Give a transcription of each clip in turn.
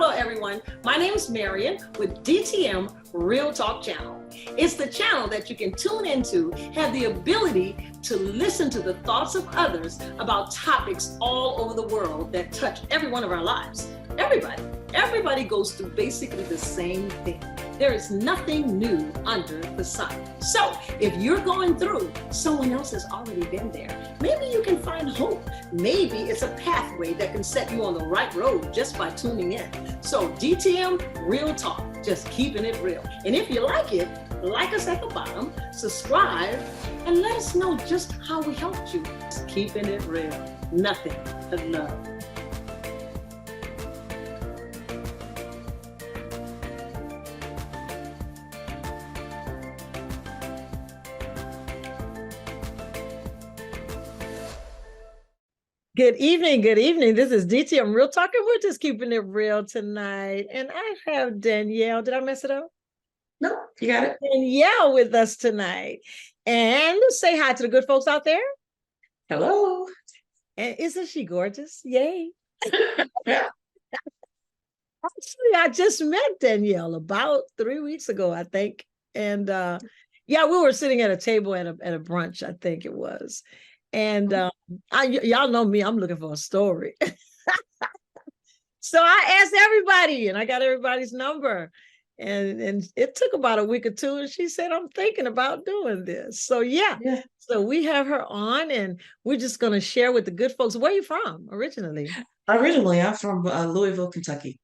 Hello, everyone. My name is Marion with DTM Real Talk Channel. It's the channel that you can tune into, have the ability to listen to the thoughts of others about topics all over the world that touch every one of our lives. Everybody goes through basically the same thing. There is nothing new under the sun. So if you're going through, someone else has already been there. Maybe you can find hope. Maybe it's a pathway that can set you on the right road just by tuning in. So DTM Real Talk, just keeping it real. And if you like it, like us at the bottom, subscribe, and let us know just how we helped you. Just keeping it real. Nothing but love. Good evening. This is DTM Real Talk, and we're just keeping it real tonight. And I have Danielle. Did I mess it up? No, you got it. Danielle with us tonight. And say hi to the good folks out there. Hello. And isn't she gorgeous? Yay. Yeah. Actually, I just met Danielle about 3 weeks ago, I think. And we were sitting at a table at a brunch, I think it was. And y'all know me, I'm looking for a story. So I asked everybody, and I got everybody's number. And it took about a week or two, and she said, I'm thinking about doing this. So yeah. So we have her on, and we're just going to share with the good folks. Where are you from originally? Originally, I'm from Louisville, Kentucky.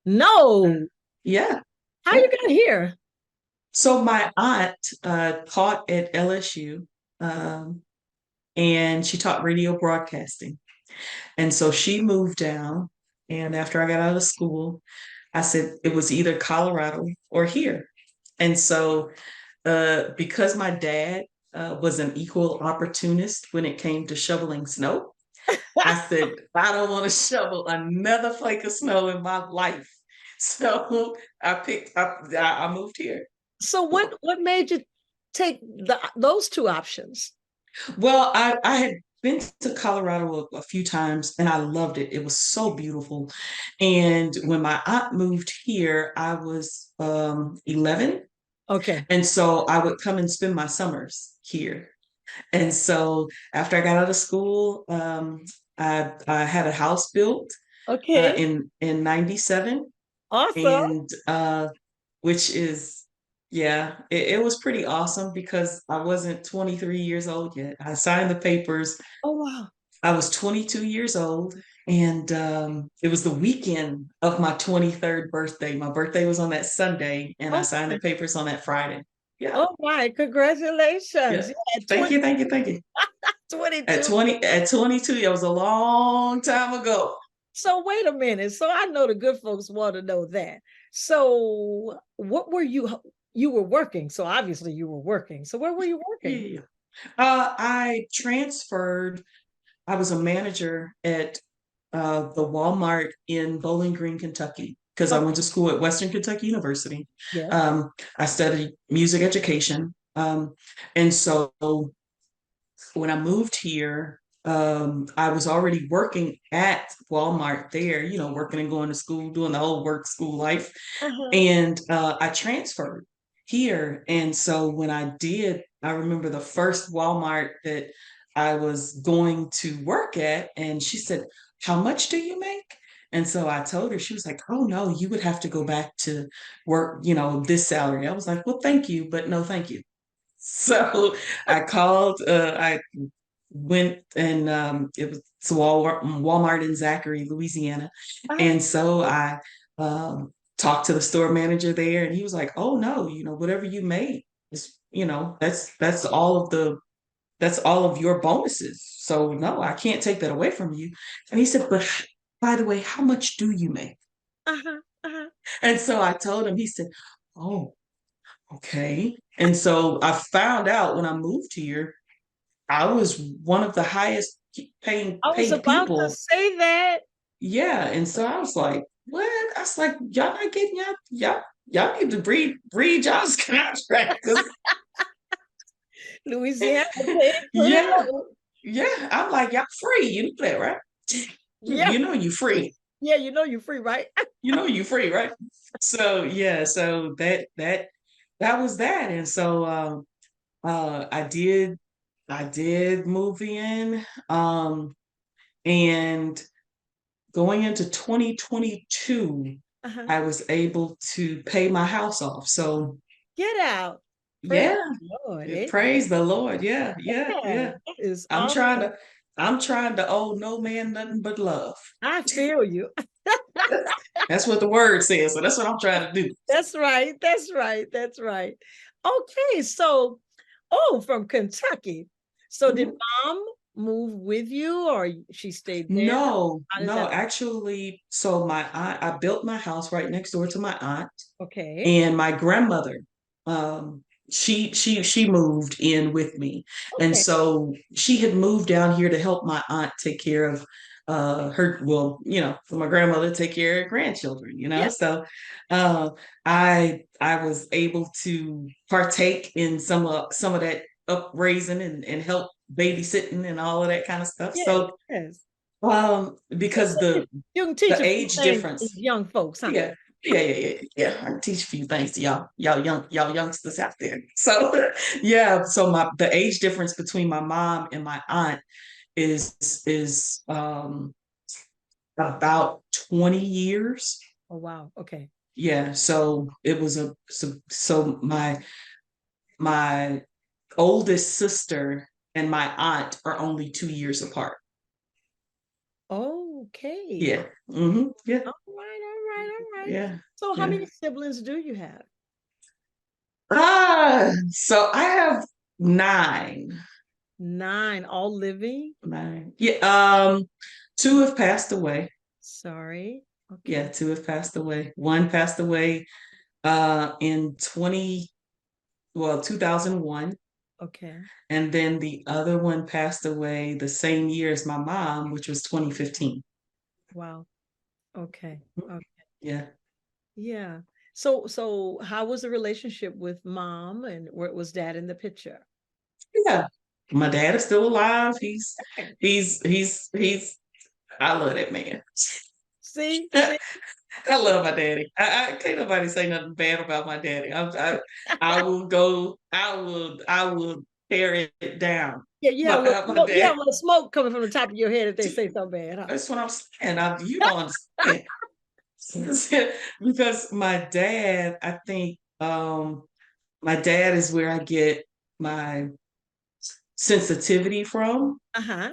No. Yeah. How you got here? So my aunt taught at LSU, and she taught radio broadcasting. And so she moved down. And after I got out of school, I said it was either Colorado or here. And so because my dad was an equal opportunist when it came to shoveling snow, I said, I don't want to shovel another flake of snow in my life. So I moved here. So what made you take those two options? Well, I had been to Colorado a few times and I loved it. It was so beautiful. And when my aunt moved here, I was 11. Okay. And so I would come and spend my summers here. And so after I got out of school, I had a house built in 97. Awesome. And which is, it was pretty awesome because I wasn't 23 years old yet. I signed the papers. Oh, wow. I was 22 years old, and it was the weekend of my 23rd birthday. My birthday was on that Sunday, and I signed the papers on that Friday. Yeah. Oh, my. Congratulations. Yeah. Thank you. 22. At 22, it was a long time ago. So wait a minute. So I know the good folks want to know that. So what were you were working? So obviously you were working. So where were you working? Yeah. I transferred. I was a manager at the Walmart in Bowling Green, Kentucky, because I went to school at Western Kentucky University. Yeah. I studied music education. And so when I moved here, I was already working at Walmart there, working and going to school, doing the whole work school life. And I transferred here. And so when I did, I remember the first Walmart that I was going to work at, and she said, how much do you make? And so I told her, she was like, oh no, you would have to go back to work, this salary. I was like, well, thank you, but no, thank you. So I called, I went and it was Walmart in Zachary, Louisiana. And so I talked to the store manager there, and he was like, oh no, whatever you made is, that's all of your bonuses. So no, I can't take that away from you. And he said, but by the way, how much do you make? And so I told him. He said, oh, okay. And so I found out when I moved here, I was one of the highest paid I was about people. to say that. Yeah. And so I was like, what? I was like, y'all not getting y'all need to read y'all's contract. Louisiana. Yeah. I'm like, y'all free. You know that, right? Yeah. You free. Yeah, you know you're free, right? You know you free, right? So yeah, so that was that. And so I did move in. And going into 2022, Uh-huh. I was able to pay my house off. So Get out. Praise yeah, the Lord. praise the Lord. Yeah, yeah, Yeah, yeah. that is I'm trying awesome. to I'm trying to owe no man nothing but love. I feel you. That's what the word says. So that's what I'm trying to do. That's right. That's right. That's right. Okay, so from Kentucky. So did Mhm. mom move with you or she stayed there? No, How does no, that? actually, so my aunt, I built my house right next door to my aunt, Okay. and my grandmother, um, she moved in with me. And Okay. so she had moved down here to help my aunt take care of her, well, for my grandmother to take care of her grandchildren, Yeah. So uh I was able to partake in some of that upraising and help babysitting and all of that kind of stuff. Yes. So Yes. So, because so you, the you can teach the a few age things to these difference. young folks, huh? Yeah, yeah. I can teach a few things to y'all youngsters out there. So yeah, so the age difference between my mom and my aunt is about 20 years. Oh wow. Okay. Yeah, so it was so my oldest sister and my aunt are only 2 years apart. Okay. Yeah. Yeah. All right. All right. All right. Yeah. So how Yeah. many siblings do you have? So I have nine. Nine, all living. Nine. Yeah. Two have passed away. Sorry. Yeah, Okay. two have passed away. One passed away in 2001. Okay. And then the other one passed away the same year as my mom, which was 2015. Wow. Okay. Okay. Yeah. Yeah. So how was the relationship with mom and where was dad in the picture? Yeah. My dad is still alive. Okay. He's I love that man. See, see. I love my daddy. I can't nobody say nothing bad about my daddy. I will go. I will tear it down Yeah, you have a little about my smoke, you have dad. a little smoke coming from the top of your head if they say something bad, huh? That's what I'm saying. You don't understand because my dad. I think my dad is where I get my sensitivity from. Uh-huh.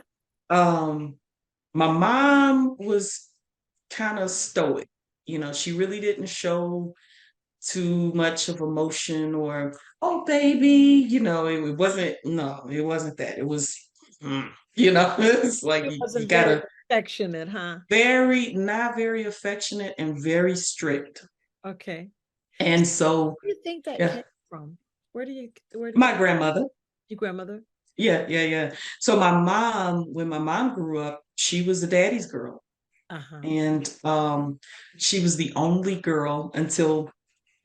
Um, my mom was kind of stoic. She really didn't show too much of emotion or oh baby, it wasn't, no, it wasn't that. It was it's like She you wasn't very gotta affectionate, huh? very not very affectionate and very strict. Okay. And so Where do you think that yeah, came from? Where did my that grandmother. your grandmother? Yeah. So my mom, when my mom grew up, she was a daddy's girl. Uh-huh. And she was the only girl until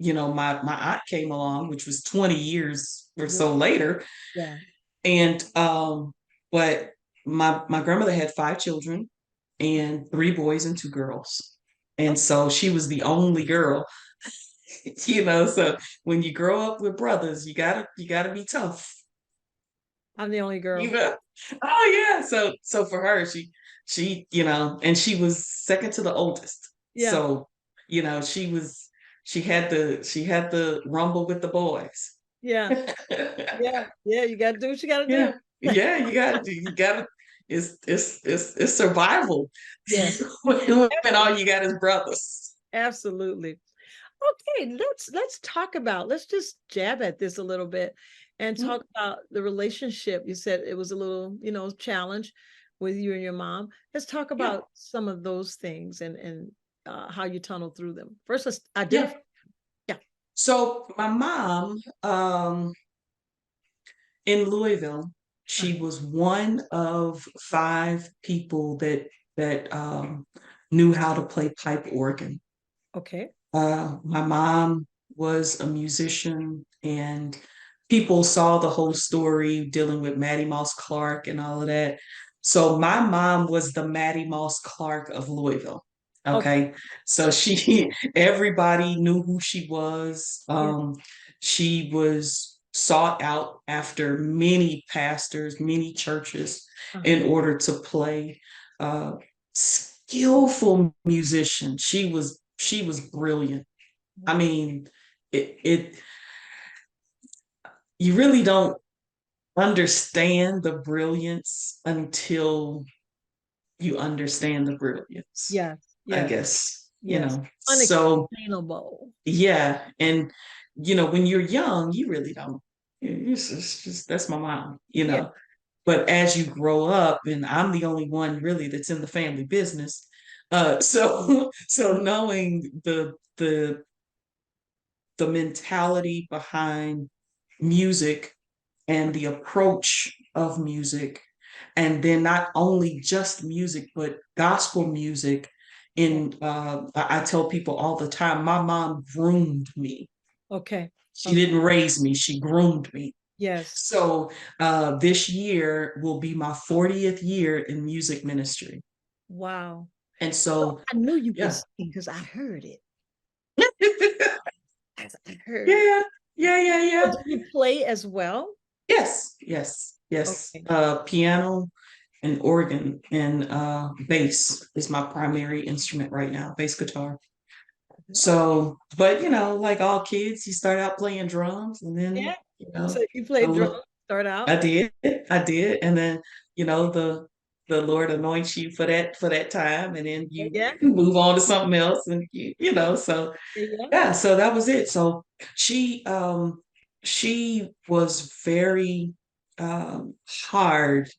my aunt came along, which was 20 years or Yeah. so later. Yeah. And but my grandmother had five children and three boys and two girls. And Oh, so she was the only girl, so when you grow up with brothers, you gotta be tough. I'm the only You girl. know? Oh yeah. So for her, and she was second to the oldest. Yeah. So, she had the rumble with the boys. Yeah. Yeah. Yeah. You gotta do what you gotta Yeah. do. Yeah, you gotta it's survival Yes. when Absolutely. all you got is brothers. Absolutely. Okay, let's talk about let's just jab at this a little bit and talk about the relationship. You said it was a little, challenge with you and your mom. Let's talk Yeah, about some of those things and how you tunnel through them. First, let's yeah. identify. Yeah. So my mom, in Louisville, Uh, she was one of five people that knew how to play pipe organ. okay. My mom was a musician, and people saw the whole story dealing with Maddie Moss Clark and all of that. So my mom was the Maddie Moss Clark of Louisville. Okay. Okay. So everybody knew who she was. Yeah. She was sought out after many pastors, many churches Uh-huh. in order to play. Uh, Skillful musician. She was brilliant. I Wow. mean, it you really don't understand the brilliance until you understand the brilliance, Yes. I Yes. guess, Yes. So Unexplainable. yeah, and when you're young, you really don't. It's just that's my mom. Yeah. But as you grow up, and I'm the only one really that's in the family business, so so knowing the mentality behind music and the approach of music, and then not only just music but gospel music. Okay. In I tell people all the time, my mom groomed me. Okay. She Okay. didn't raise me, she groomed me. Yes. So this year will be my 40th year in music ministry. Wow. And So so I knew you could yeah. sing because I heard it. I heard it. Yeah, yeah, yeah, So yeah. do you play as well? Yes, yes, yes. Okay. Piano and organ and bass is my primary instrument right now, bass guitar. Okay. So, but like all kids, you start out playing drums, and then Yeah. So you a played drums, little, start out. I did, and then the Lord anoints you for that time, and then you Yeah. move on to something else, and so Yeah. yeah, so that was it. So she was very hard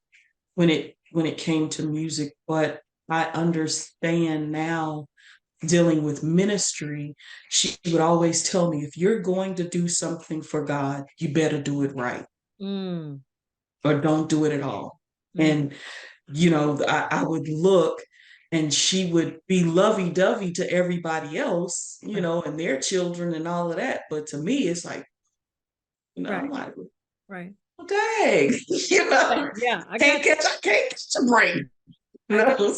when it came to music, but I understand now, dealing with ministry. She would always tell me, if you're going to do something for God, you better do it right, Mm, or don't do it at all. mm, And I would look, and she would be lovey-dovey to everybody else, uh, and their children and all of that. But to me, it's like, I'm right. like, Right. well, dang, Yeah. Yeah. I got I can't catch a break. I got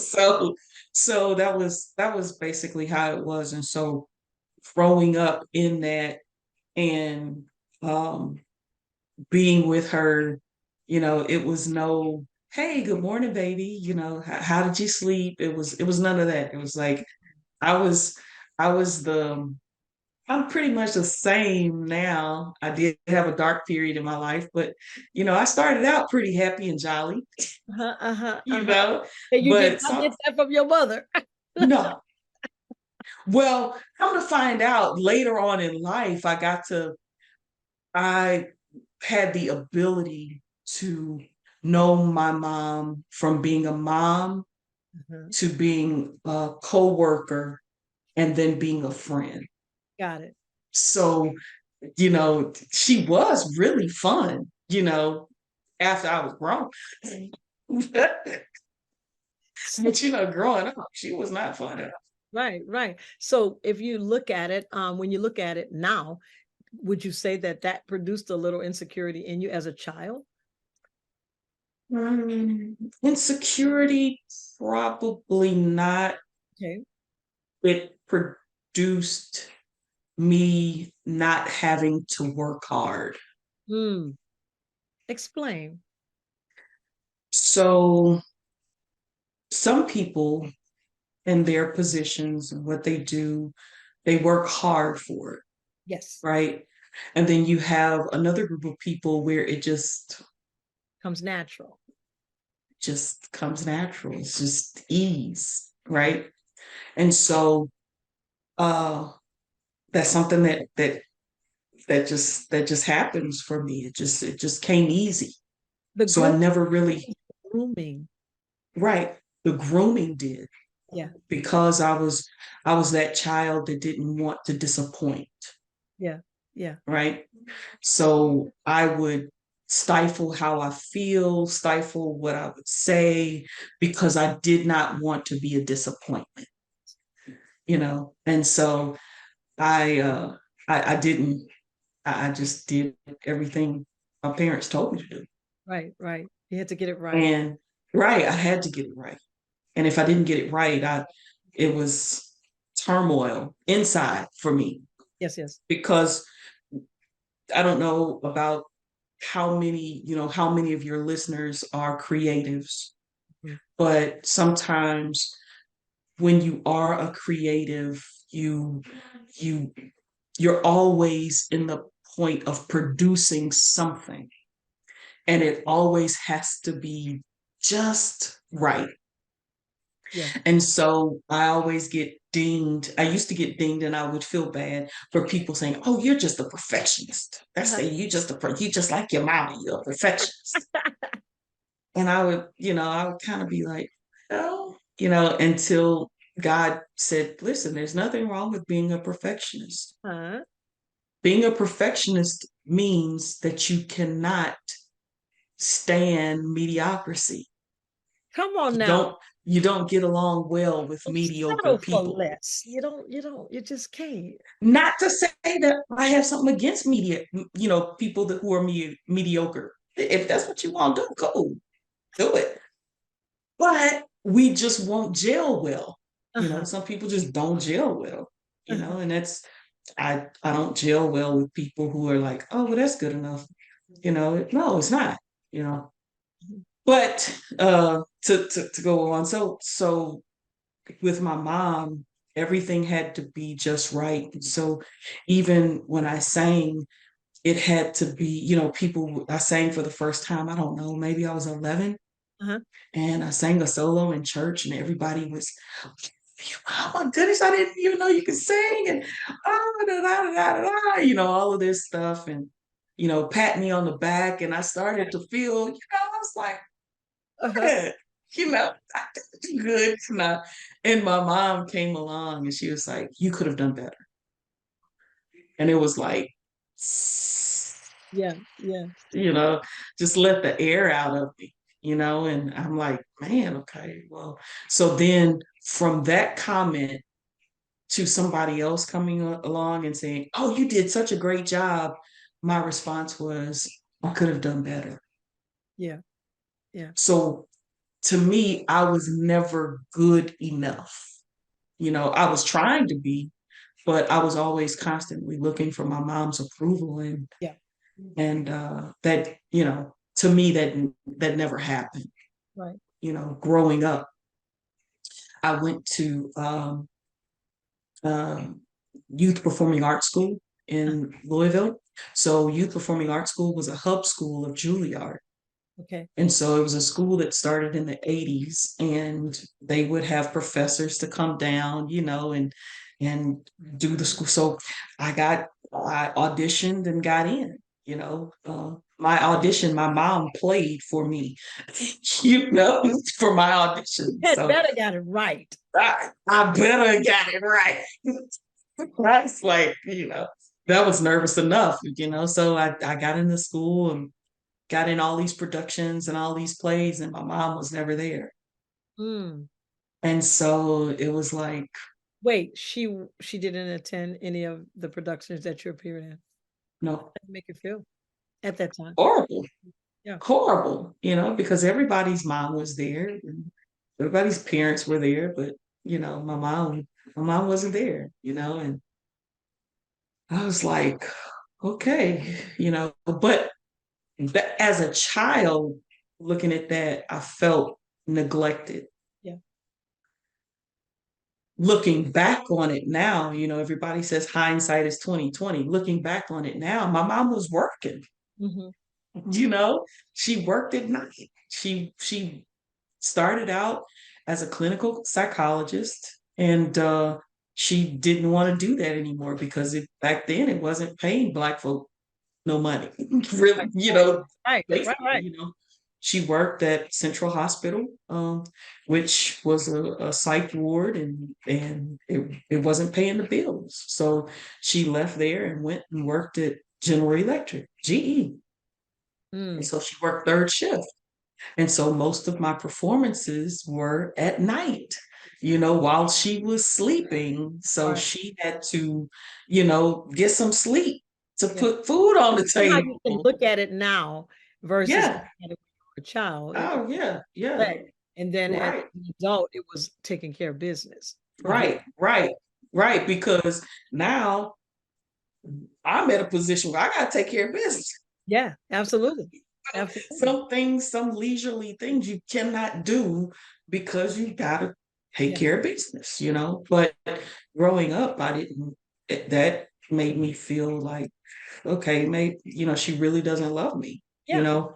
So that was basically how it was. And so growing up in that, and um being with her, it was no, hey, good morning, baby, how did you sleep? It was none of that. It was like, I was I was the I'm pretty much the same now. I did have a dark period in my life, but I started out pretty happy and jolly, uh-huh, uh-huh, you uh-huh. know, And you did but not some get that from your mother. no. Well, come to find out later on in life, I had the ability to know my mom, from being a mom Mhm. to being a coworker and then being a friend. Got it. So, she was really fun, after I was grown. But growing up, she was not fun at all. Right, right. So if you look at it, when you look at it now, would you say that that produced a little insecurity in you as a child? Insecurity, probably not. Okay. It produced me not having to work hard. Hmm. Explain. So some people in their positions and what they do, they work hard for it, Yes. right? And then you have another group of people where it Comes natural. just comes natural. It's just ease, right? And so uh that's something that just happens for me. It just came easy. The So I groom never really, grooming. right. The grooming did, Yeah. because I was that child that didn't want to disappoint, Yeah. Yeah. right? So I would stifle how I feel, stifle what I would say, because I did not want to be a disappointment. And so I didn't. I just did everything my parents told me to do. Right. Right. You had to get it right. And right, I had to get it right. And if I didn't get it right, it was turmoil inside for me Yes, yes. because I don't know about how many, how many of your listeners are creatives, Mhm. but sometimes when you are a creative, you you're always in the point of producing something, and it always has to be just right. Yeah. And so I always get dinged. I used to get dinged, and I would feel bad for people saying, "Oh, you're just a perfectionist." That's Uh-huh. saying you just like your mama, you're a perfectionist. And I would kind of be like, "Oh," until God said, "Listen, there's nothing wrong with being a perfectionist. Uh-huh. Being a perfectionist means that you cannot stand mediocrity. Come on You now. don't you don't get along well with Don't mediocre settle for people. less. You just can't. Not to say that I have something against people who are mediocre. If that's what you want to do, go do it. But we just won't gel well. Uh-huh. Some people just don't gel well. Uh-huh. And that's I don't gel well with people who are like, oh, well, that's good enough. No, it's not. You know, but to go on, so with my mom, everything had to be just right. So even when I sang, it had to be, I sang for the first time, I don't know, maybe I was 11, Uh-huh. and I sang a solo in church, and everybody was, oh my goodness, I didn't even know you could sing, and da, da, da, da, da, all of this stuff, and pat me on the back, and I started to feel, I was like, Uh-huh. good, I did good, and my mom came along, and she was like, you could have done better, and it was like, Yeah. Yeah. you know, just let the air out of me, and I'm like, man, okay, well, so then from that comment to somebody else coming along and saying, oh, you did such a great job, my response was, I could have done better. Yeah. Yeah. So to me, I was never good enough. I was trying to be, but I was always constantly looking for my mom's approval, Yeah. and that to me that never happened. Right. Growing up, I went to um, youth performing arts school Uh, in Louisville. So youth performing arts school was a hub school of Juilliard. okay. And so it was a school that started in the 80s, and they would have professors to come down, and do the school. So I auditioned and got in, my audition, my mom played for me, for my audition. Had So better got it right. I better got it right. That's like, that was nervous enough, So I got into school and got in all these productions and all these plays, and my mom was never there. Mm. And so it was like, Wait, she didn't attend any of the productions that you appeared in. no, How did it make you feel at that time? horrible, Yeah. horrible, because everybody's mom was there and everybody's parents were there, but my mom wasn't there, and I was like, okay, but as a child looking at that, I felt neglected. Yeah. Looking back on it now, everybody says hindsight is 2020. Looking back on it now, my mom was working, Hmm. you know, she worked at night. She started out as a clinical psychologist, and she didn't want to do that anymore because back then it wasn't paying Black folk no money. Really, Right. Right. Right. Right. basically, Right. she worked at Central Hospital, which was a psych ward, and it wasn't paying the bills. So she left there and went and worked at General Electric, GE. And Mm. so she worked third shift. And so most of my performances were at night, while she was sleeping. So Right. she had to, get some sleep to Yeah. put food on the See how you can table. look at it now versus Yeah. looking at it when you were a child. It Oh, yeah. Yeah. Right. And then as Right. an adult, it was taking care of business. Right. Because now I'm at a position where I got to take care of business. Yeah, absolutely. Absolutely. Some things, some leisurely things you cannot do because you got to take Yeah. care of business, you know. But growing up, I didn't, that made me feel like, okay, maybe, you know, she really doesn't love me, you Yeah. know.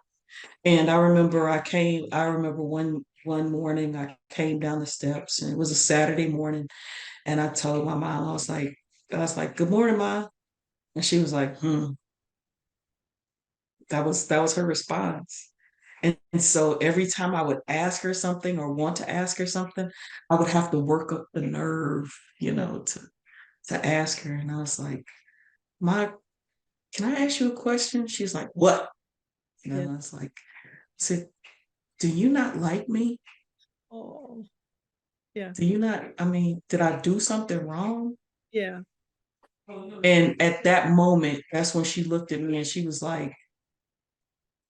And I remember one morning I came down the steps and it was a Saturday morning and I told my mom, I was like, good morning, Ma. And she was like, that was her response. And so every time I would ask her something or want to ask her something, I would have to work up the nerve, you know, to ask her. And I was like, Ma, can I ask you a question? She's like, what? You know, Yeah. and I was like, I said, do you not like me? Oh, yeah. Do you not, I mean, did I do something wrong? Yeah. And at that moment, that's when she looked at me and she was like,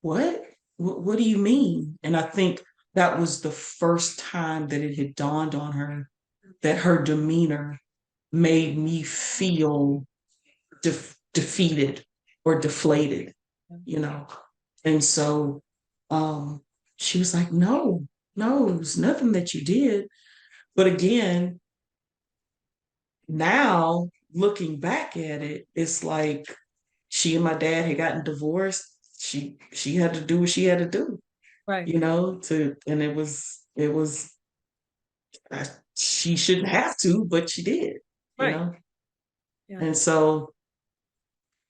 what? What do you mean? And I think that was the first time that it had dawned on her that her demeanor made me feel defeated or deflated, you know. And so um, she was like, no, it was nothing that you did. But again, now looking back at it, it's like she and my dad had gotten divorced. She had to do what she had to do, Right. you know, to and it was she shouldn't have to, but she did, you Right. know. Yeah. And so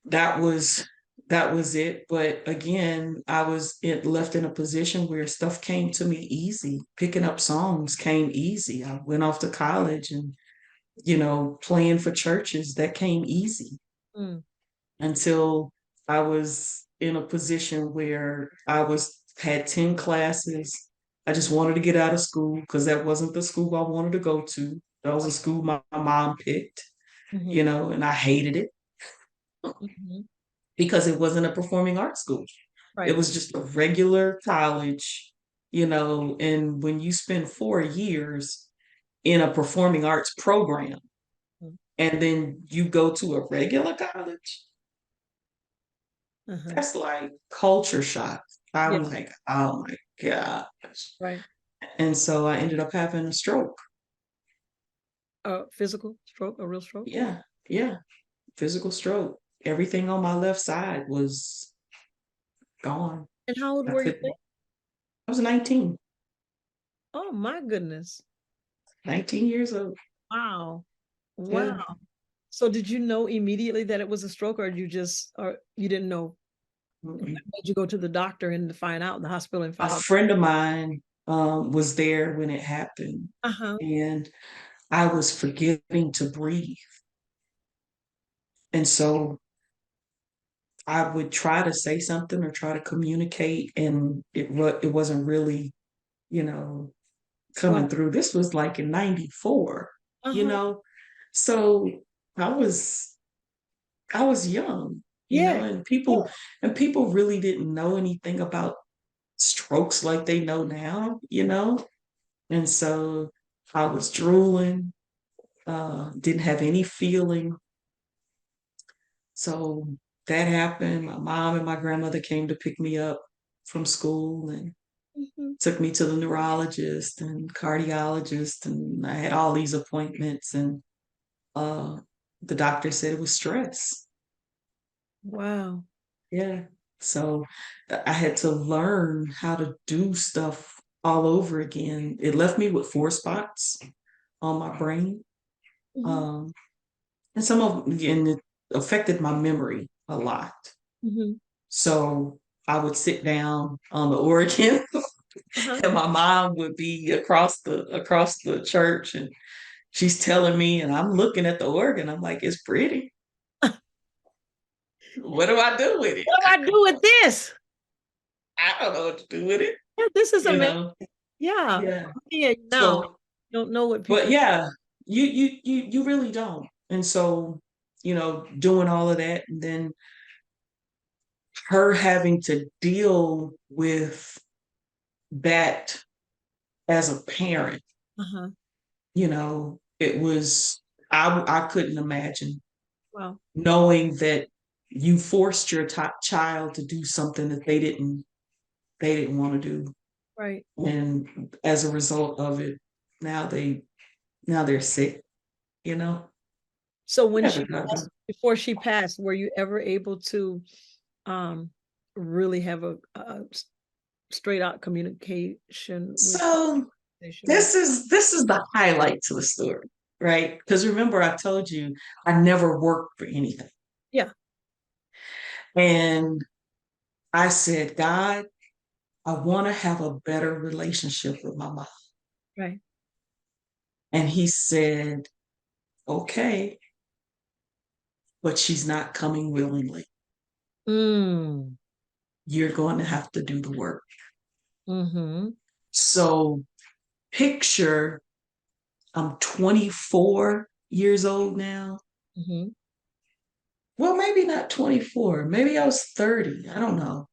that was that was it. But again, left in a position where stuff came to me easy. Picking up songs came easy. I went off to college and, you know, playing for churches, that came easy Mm. until I was in a position where I was had 10 classes. I just wanted to get out of school because that wasn't the school I wanted to go to. That was a school my mom picked, Hmm. you know, and I hated it Hmm. because it wasn't a performing arts school. It Right. was just a regular college, you know, and when you spend 4 years in a performing arts program Mm. and then you go to a regular college, Uh-huh. that's like culture shock. Yeah. I'm like, oh my gosh. Right. And so I ended up having a stroke. Physical stroke, a real stroke. Yeah, yeah, physical stroke. Everything on my left side was gone. And how old I were you couldn't, then? I was 19, Oh my goodness. 19 years old. Wow. Wow. Yeah. So did you know immediately that it was a stroke, or you didn't know? Mm-mm. Did you go to the doctor and to find out in the hospital and A find out? friend of mine was there when it happened, Uh-huh. and I was forgetting to breathe. And so I would try to say something or try to communicate, and it wasn't really, you know, Wow. coming through. This was like in '94, you Uh-huh. know, so I was I was young, you know, Yeah. and people really didn't know anything about strokes like they know now, you know, and so I was drooling, didn't have any feeling. So that happened. My mom and my grandmother came to pick me up from school and Mhm. took me to the neurologist and cardiologist, and I had all these appointments, and uh, the doctor said it was stress. Wow. Yeah. So I had to learn how to do stuff all over again. It left me with 4 spots on my brain. Mhm. Um, and some of and it affected my memory a lot. Mhm. So I would sit down on the organ Uh-huh. and my mom would be across the church and she's telling me and I'm looking at the organ. I'm like, it's pretty. What do I do with it? What do I do with this? I don't know what to do with it, Yeah, this is you amazing. know. Yeah. Yeah. Yeah, now So, don't know what but people. yeah, you really don't. And so, you know, doing all of that and then her having to deal with that as a parent, Uh-huh. you know, it was, I couldn't imagine Wow. knowing that you forced your child to do something that they didn't want to do. Right. And as a result of it, now they're sick, you know. So when Yeah, she passed, before she passed, were you ever able to um really have a straight out communication with so patient? this is the highlight to the story, right? Because remember, I told you I never worked for anything. Yeah. And I said, God, I want to have a better relationship with my mom. Right. And he said, okay, but she's not coming willingly. Mm. You're going to have to do the work. Mm-hmm. So picture I'm 24 years old now. Mm-hmm. Well, maybe not 24. Maybe I was 30. I don't know.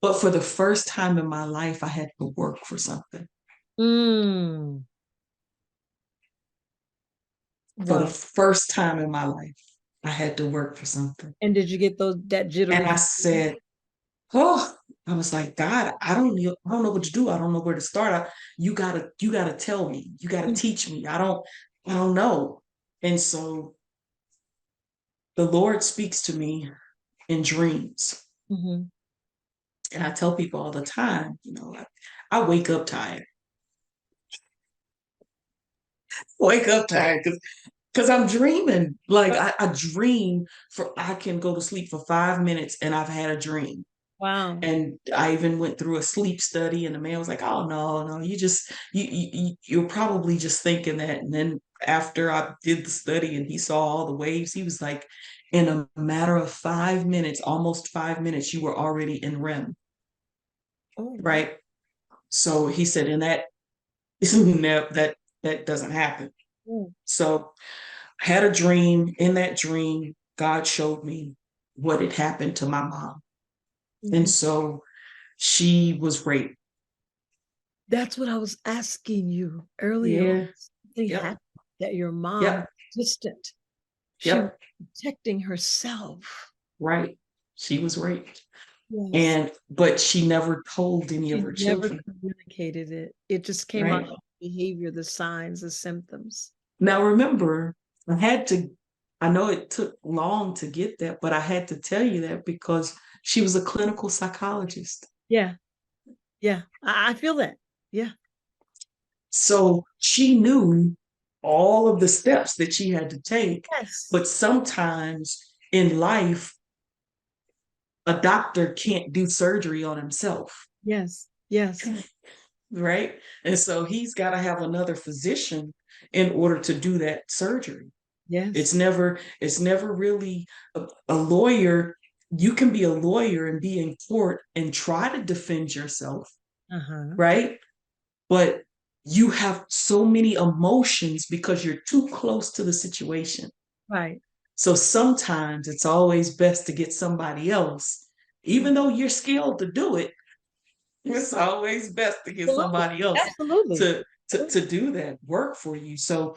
But for the first time in my life, I had to work for something. Mm. For the Wow. first time in my life, I had to work for something. And did you get that And jittery? I said, oh, I was like, God, I don't know what to do. I don't know where to start. You gotta tell me. You gotta teach me. I don't know. And so the Lord speaks to me in dreams. Mm-hmm. And I tell people all the time, I wake up tired. Wake up tired because I'm dreaming. Like I dream I can go to sleep for 5 minutes and I've had a dream. Wow. And I even went through a sleep study, and the man was like, "Oh no, no, you're probably just thinking that." And then after I did the study, and he saw all the waves, he was like, "In a matter of 5 minutes, almost 5 minutes, you were already in REM, Oh, wow. right?" So he said, "And that that doesn't happen." Mm. So I had a dream. In that dream, God showed me what had happened to my mom, and Mhm. so she was raped. That's what I was asking you earlier. Yeah. Something Yep. happened that your mom Yep. distant. She was Yep. protecting herself. Right. She was raped. Yes. But she never told any of She her never children. communicated it. It just came out Right. of behavior, the signs, the symptoms. Now remember, I had to, I know it took long to get that, but I had to tell you that because she was a clinical psychologist. Yeah. Yeah. I feel that. Yeah. So she knew all of the steps that she had to take. Yes. But sometimes in life, a doctor can't do surgery on himself. Yes. Yes. Right? And so he's got to have another physician in order to do that surgery. It's Yes. never really a lawyer. You can be a lawyer and be in court and try to defend yourself, Uh-huh. right? But you have so many emotions because you're too close to the situation. Right. So sometimes it's always best to get somebody else, even though you're skilled to do it. It's always best to get Absolutely. somebody else Absolutely. to do that work for you. So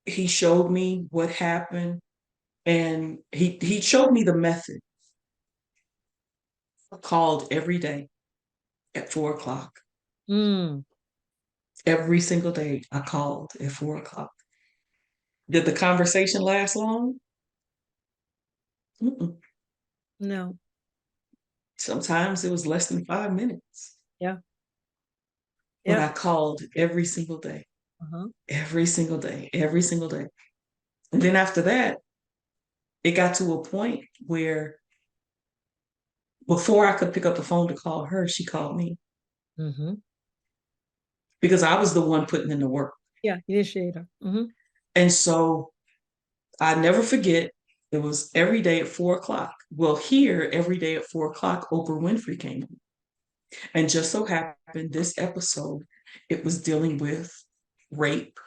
he showed me what happened, and he showed me the method. I called every day at 4 o'clock. Mm. Every single day I called at 4 o'clock. Did the conversation last long? Mm-mm. No. Sometimes it was less than 5 minutes. Yeah. But Yeah. I called every single day, Uh-huh. every single day, every single day. And then after that, it got to a point where before I could pick up the phone to call her, she called me Mm-hmm. because I was the one putting in the work. Yeah. Initiator. Mm-hmm. And so I never forget, it was every day at 4 o'clock. Well, here, every day at 4 o'clock, Oprah Winfrey came in. And just so happened, this episode, it was dealing with rape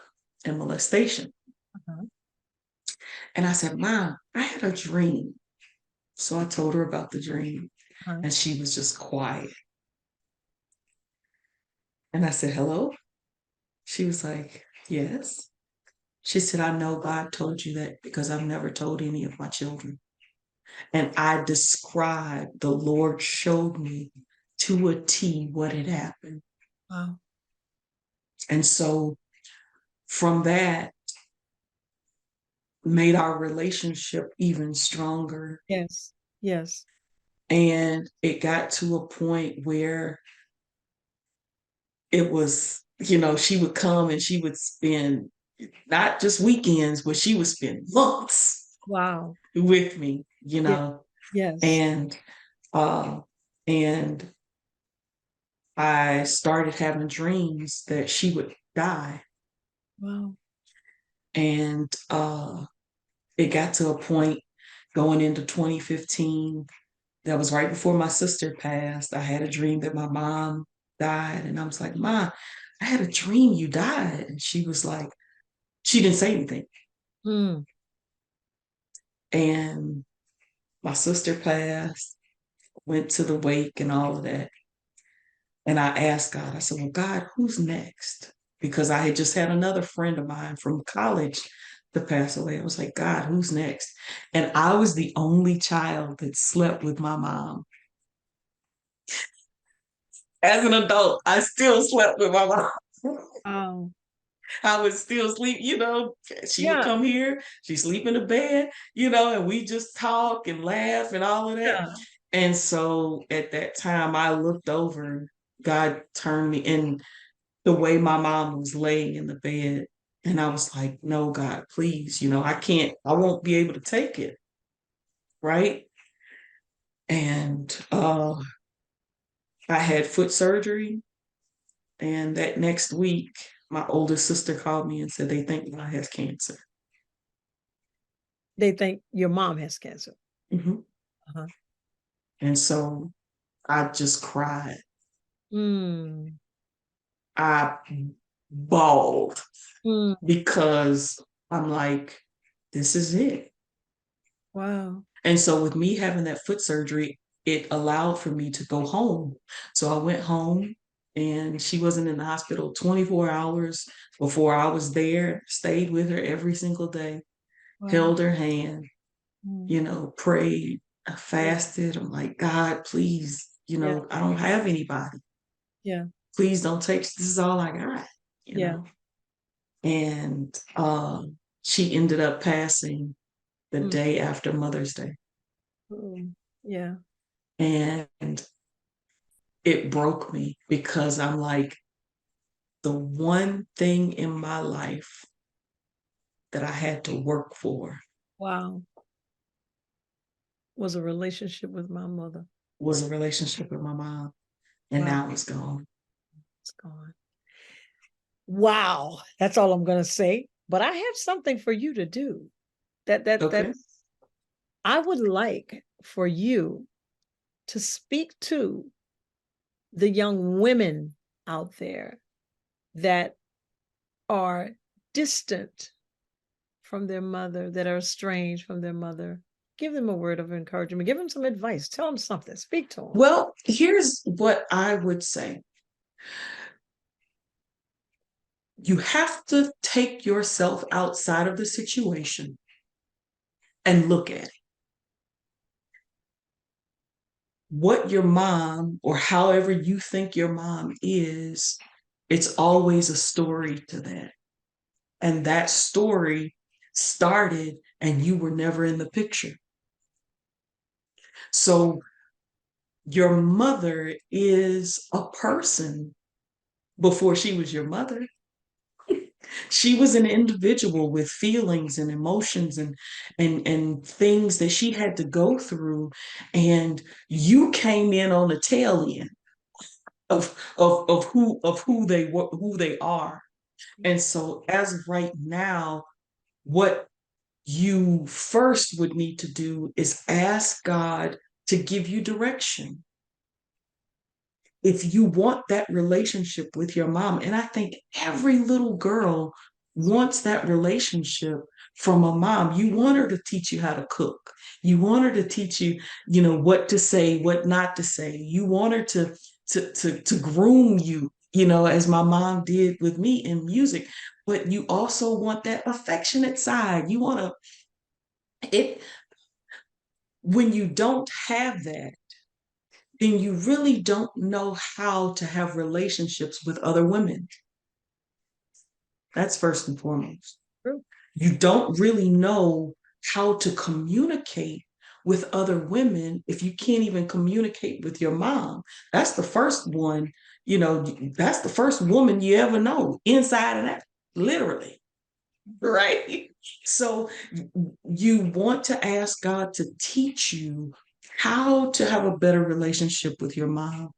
and molestation. Uh-huh. And I said, Mom, I had a dream. So I told her about the dream, Uh-huh. and she was just quiet. And I said, hello? She was like, yes. She said, I know God told you that because I've never told any of my children. And I described, the Lord showed me to a T what had happened. Wow. And so from that, made our relationship even stronger. Yes. Yes. And it got to a point where it was, she would come and she would spend not just weekends, but she would spend months Wow. with me, Yeah. Yes. and uh and I started having dreams that she would die. Wow. And it got to a point going into 2015, that was right before my sister passed. I had a dream that my mom died, and I was like, Ma, I had a dream you died. And she was like, she didn't say anything. Mm. And my sister passed, went to the wake and all of that. And I asked God, I said, well, God, who's next? Because I had just had another friend of mine from college to pass away. I was like, God, who's next? And I was the only child that slept with my mom. As an adult, I still slept with my mom. Oh. I would still sleep, she would Yeah. come here, she'd sleep in the bed, and we just talk and laugh and all of that. Yeah. And so at that time, I looked over, God turned me in the way my mom was laying in the bed. And I was like, no, God, please, I won't be able to take it. Right. And I had foot surgery. And that next week, my oldest sister called me and said they think I has cancer. They think your mom has cancer. Mhm. Uh-huh. And so I just cried. Mm. I bawled Mm. because I'm like, this is it. Wow. And so with me having that foot surgery, it allowed for me to go home. So I went home, and she wasn't in the hospital 24 hours before I was there, stayed with her every single day, Wow. held her hand, Mm. prayed, I Yeah. fasted. I'm like, God, please, Yeah. I don't have anybody. Yeah. Please don't take, this is all I got, Yeah. And she ended up passing the Mm. day after Mother's Day. Mm. Yeah. And it broke me because I'm like, the one thing in my life that I had to work for Wow. Was a relationship with my mother. was a relationship with my mom. And Wow. now it's gone. It's gone. Wow. That's all I'm gonna say. But I have something for you to do. That Okay. I would like for you to speak to the young women out there that are distant from their mother, that are estranged from their mother. Give them a word of encouragement. Give them some advice. Tell them something. Speak to them. Well, here's what I would say. You have to take yourself outside of the situation and look at it. What your mom, or however you think your mom is, it's always a story to that. And that story started and you were never in the picture. So your mother is a person before she was your mother. She was an individual with feelings and emotions and things that she had to go through. And you came in on the tail end of who they are. And so as of right now, what you first would need to do is ask God to give you direction. If you want that relationship with your mom, and I think every little girl wants that relationship from a mom. You want her to teach you how to cook. You want her to teach you, what to say, what not to say. You want her to groom you as my mom did with me in music. But you also want that affectionate side. You want it when you don't have that, then you really don't know how to have relationships with other women. That's first and foremost. True. You don't really know how to communicate with other women if you can't even communicate with your mom. That's the first one, that's the first woman you ever know, inside and out, literally. Right? So you want to ask God to teach you how to have a better relationship with your mom.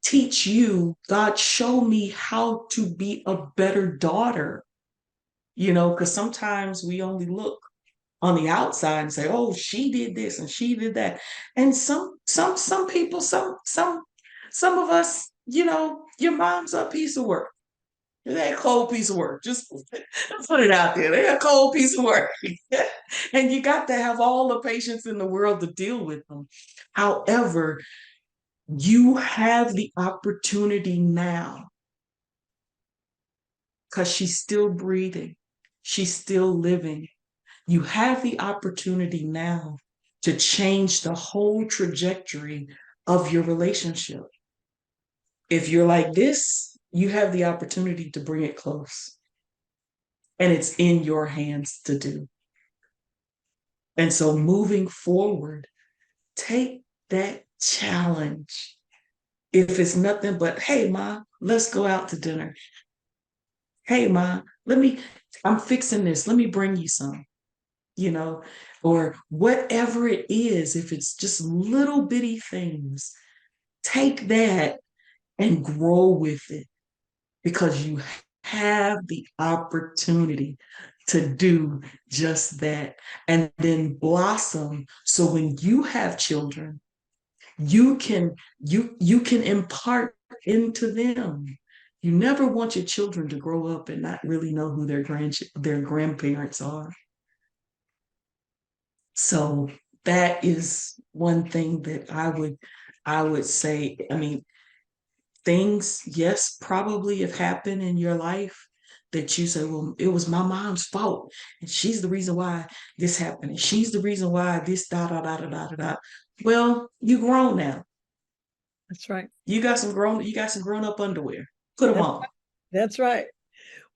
Teach you, God, show me how to be a better daughter. Because sometimes we only look on the outside and say, "Oh, she did this and she did that," and some people, some of us, your mom's a piece of work. They're a cold piece of work. Just put it out there. They're a cold piece of work, and you got to have all the patience in the world to deal with them. However, you have the opportunity now because she's still breathing. She's still living. You have the opportunity now to change the whole trajectory of your relationship. If you're like this, you have the opportunity to bring it close. And it's in your hands to do. And so moving forward, take that challenge. If it's nothing but, "Hey, Ma, let's go out to dinner. Hey, Ma, I'm fixing this. Let me bring you some." Or whatever it is, if it's just little bitty things, take that and grow with it because you have the opportunity to do just that and then blossom. So when you have children, you can impart into them. You never want your children to grow up and not really know who their grandparents are. So that is one thing that I would say. I mean, things, yes, probably have happened in your life that you say, "Well, it was my mom's fault, and she's the reason why this happened, and she's the reason why this da da da da da da da." Well, you grown now. That's right. You got some grown up underwear. Put them on. That's right.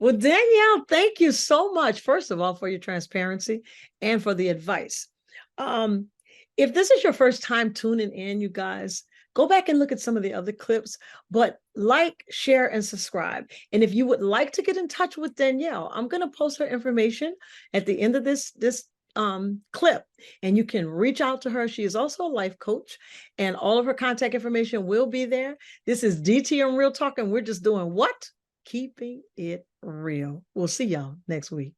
Well, Danielle, thank you so much, first of all, for your transparency and for the advice. If this is your first time tuning in, you guys, go back and look at some of the other clips, but like, share, and subscribe. And if you would like to get in touch with Danielle, I'm going to post her information at the end of this clip, and you can reach out to her. She is also a life coach, and all of her contact information will be there. This is DTM Real Talk, and we're just doing what? Keeping it real. We'll see y'all next week.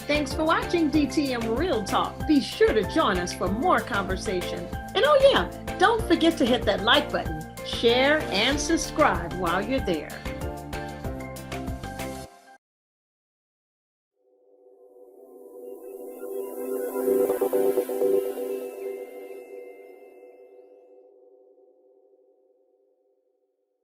Thanks for watching DTM Real Talk. Be sure to join us for more conversation. And oh yeah, don't forget to hit that like button, share, and subscribe while you're there.